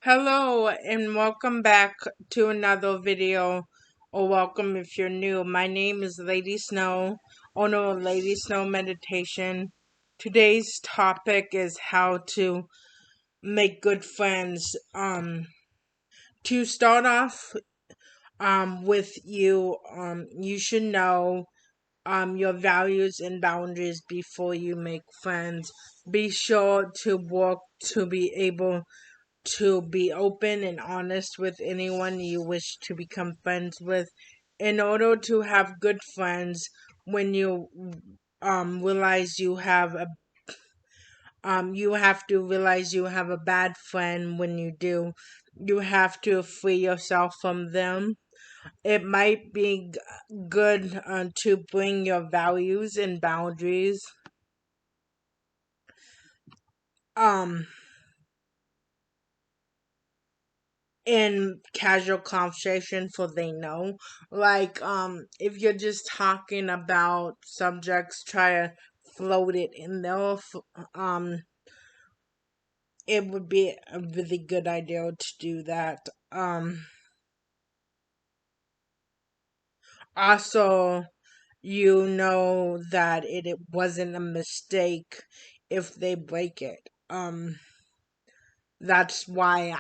Hello and welcome back to another video, or welcome if you're new. My name is Lady Snow, owner of Lady Snow Meditation. Today's topic is how to make good friends. To start off with you should know your values and boundaries before you make friends. Be sure to work to be able to be open and honest with anyone you wish to become friends with. In order to have good friends, when you realize you have to realize you have a bad friend. When you do, you have to free yourself from them. It might be good to bring your values and boundaries um in casual conversation, for they know, like, if you're just talking about subjects, try to float it in there. It would be a really good idea to do that. Also, you know that it wasn't a mistake if they break it. That's why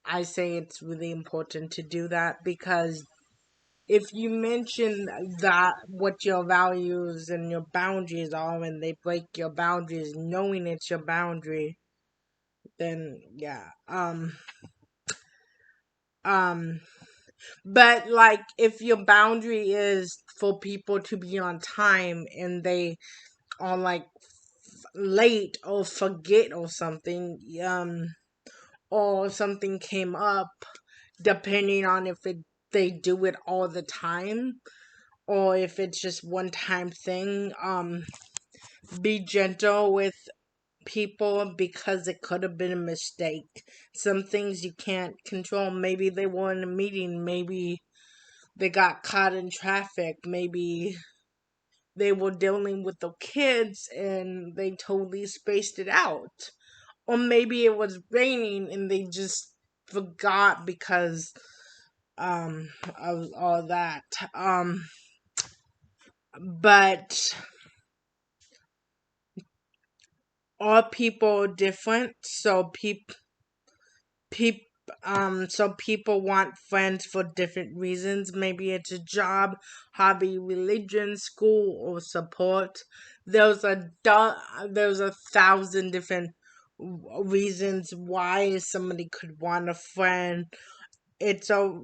I say it's really important to do that, because if you mention that what your values and your boundaries are and they break your boundaries knowing it's your boundary, then yeah. Um but like, if your boundary is for people to be on time and they are like late or forget or something, or something came up, depending on if they do it all the time or if it's just one time thing, be gentle with people, because it could have been a mistake. Some things you can't control. Maybe they were in a meeting, maybe they got caught in traffic, maybe they were dealing with the kids and they totally spaced it out, or maybe it was raining and they just forgot because of all that. But all people are different, so peop people want friends for different reasons. Maybe it's a job, hobby, religion, school, or support. There's a thousand different reasons why somebody could want a friend. It's a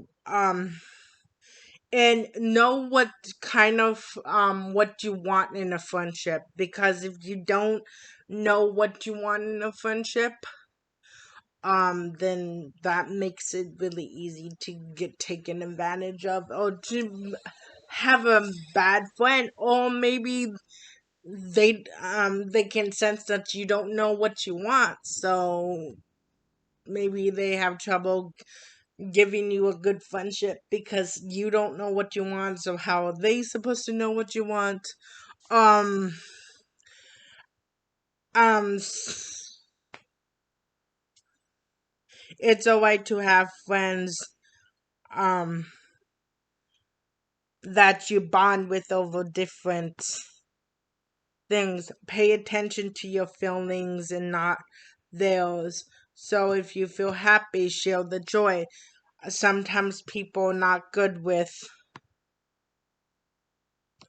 and know what kind of what you want in a friendship, because if you don't know what you want in a friendship, then that makes it really easy to get taken advantage of, or to have a bad friend. Or maybe they can sense that you don't know what you want, so maybe they have trouble giving you a good friendship because you don't know what you want. So how are they supposed to know what you want? um s- it's alright to have friends um that you bond with over different things. Pay attention to your feelings and not theirs. So if you feel happy, share the joy. Sometimes people are not good with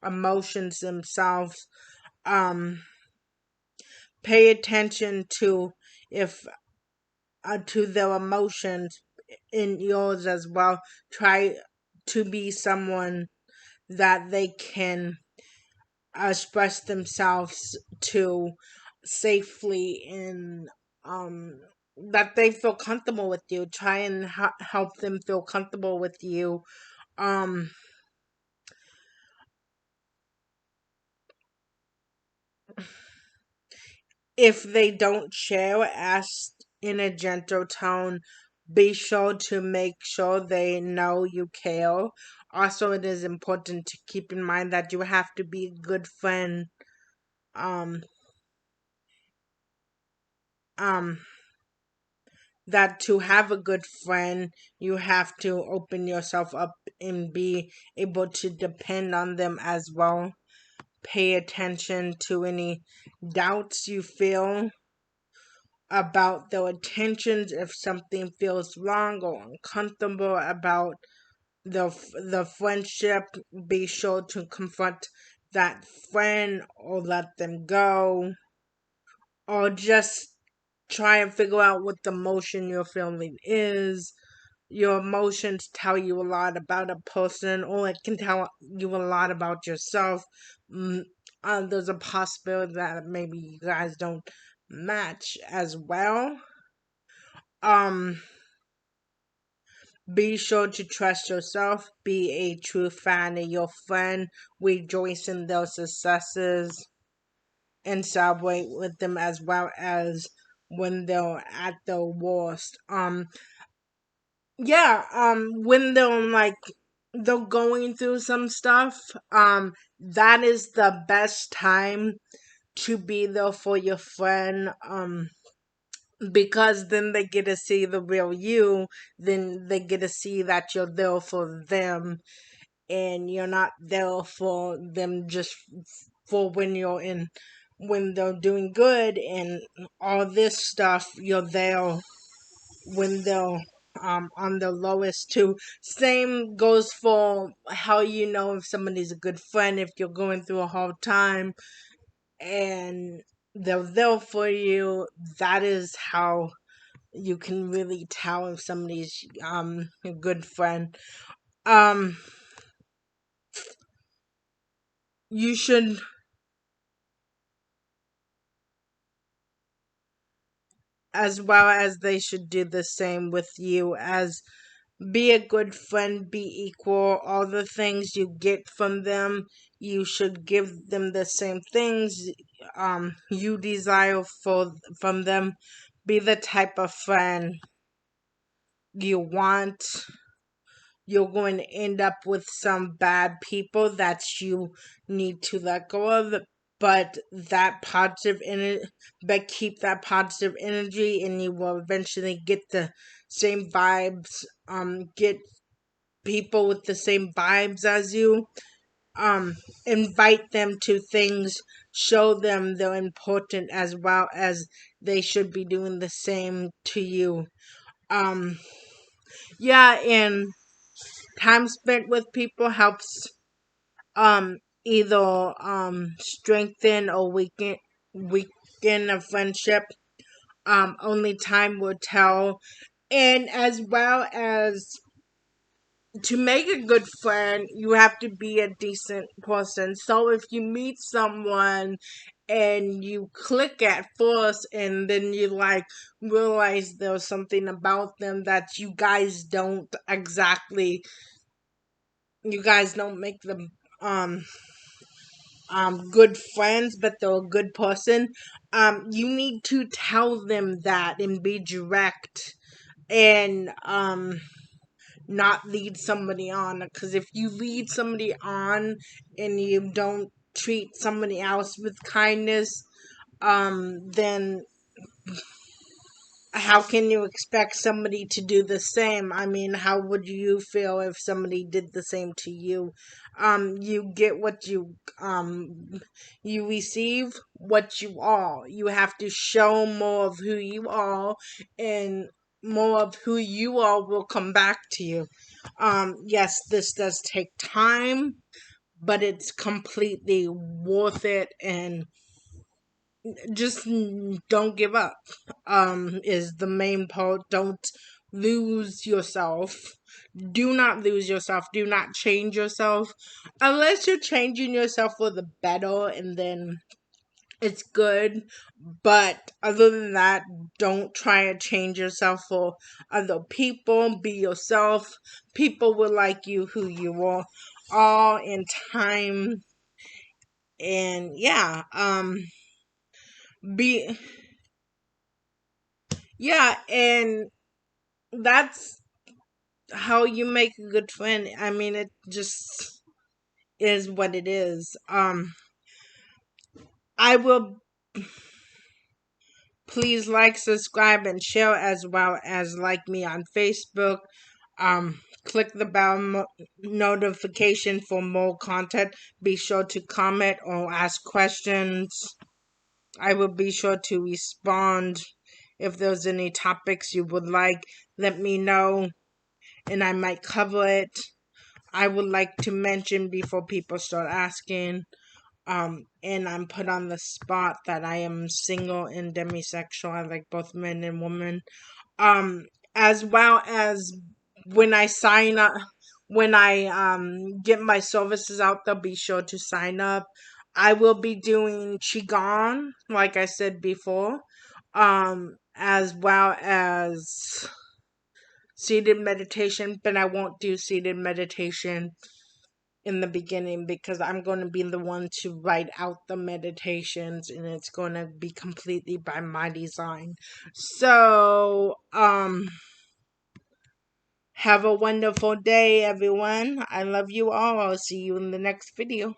emotions themselves. um Pay attention to if to their emotions in yours as well. Try to be someone that they can express themselves to safely, and that they feel comfortable with you. Try and help them feel comfortable with you. um if they don't share, ask in a gentle tone. Be sure to make sure they know you care. Also, it is important to keep in mind that you have to be a good friend. um um that to have a good friend, you have to open yourself up and be able to depend on them as well. Pay attention to any doubts you feel about their intentions. If something feels wrong or uncomfortable about the friendship, be sure to confront that friend or let them go, or just try and figure out what the emotion you're feeling is. Your emotions tell you a lot about a person, or it can tell you a lot about yourself. Mm, there's a possibility that maybe you guys don't match as well. Um, be sure to trust yourself. Be a true fan of your friend. Rejoice in their successes and celebrate with them as well as when they're at their worst. Yeah, when they're going through some stuff, that is the best time to be there for your friend. Because then they get to see the real you, then they get to see that you're there for them, and you're not there for them just for when they're doing good and all this stuff. You're there when they're on the lowest too. Same goes for how you know if somebody's a good friend. If you're going through a hard time and they're there for you, that is how you can really tell if somebody's a good friend. Um, you should, as well as they should do the same with you. As be a good friend, be equal. All the things you get from them, you should give them the same things you desire from them. Be the type of friend you want. You're going to end up with some bad people that you need to let go of, but that positive energy, but keep that positive energy, and you will eventually get the same vibes. Get people with the same vibes as you. Invite them to things, show them they're important as well as they should be doing the same to you. Um, yeah, and time spent with people helps either strengthen or weaken a friendship. Only time will tell. And as well as to make a good friend, you have to be a decent person. So if you meet someone and you click at first and then you like realize there's something about them that you guys don't make them um good friends, but they're a good person, you need to tell them that and be direct, and not lead somebody on, because if you lead somebody on and you don't treat somebody else with kindness, then how can you expect somebody to do the same? I mean, how would you feel if somebody did the same to you? You get what you receive what you are. You have to show more of who you are, and more of who you are will come back to you. Yes, this does take time, but it's completely worth it, and just don't give up. Is the main part. Don't lose yourself. Do not lose yourself. Do not change yourself unless you're changing yourself for the better, and then it's good. But other than that, don't try to change yourself for other people. Be yourself. People will like you who you are all in time. And yeah, be yeah, and that's how you make a good friend. I mean, it just is what it is. I will Please like, subscribe, and share, as well as like me on Facebook. Click the bell notification for more content. Be sure to comment or ask questions. I will be sure to respond. If there's any topics you would like, let me know and I might cover it. I would like to mention before people start asking, and I'm put on the spot, that I am single and demisexual. I like both men and women. As well as when I sign up, when I get my services out there, be sure to sign up. I will be doing qigong, like I said before, as well as seated meditation, but I won't do seated meditation in the beginning because I'm going to be the one to write out the meditations, and it's going to be completely by my design. So, have a wonderful day, everyone. I love you all. I'll see you in the next video.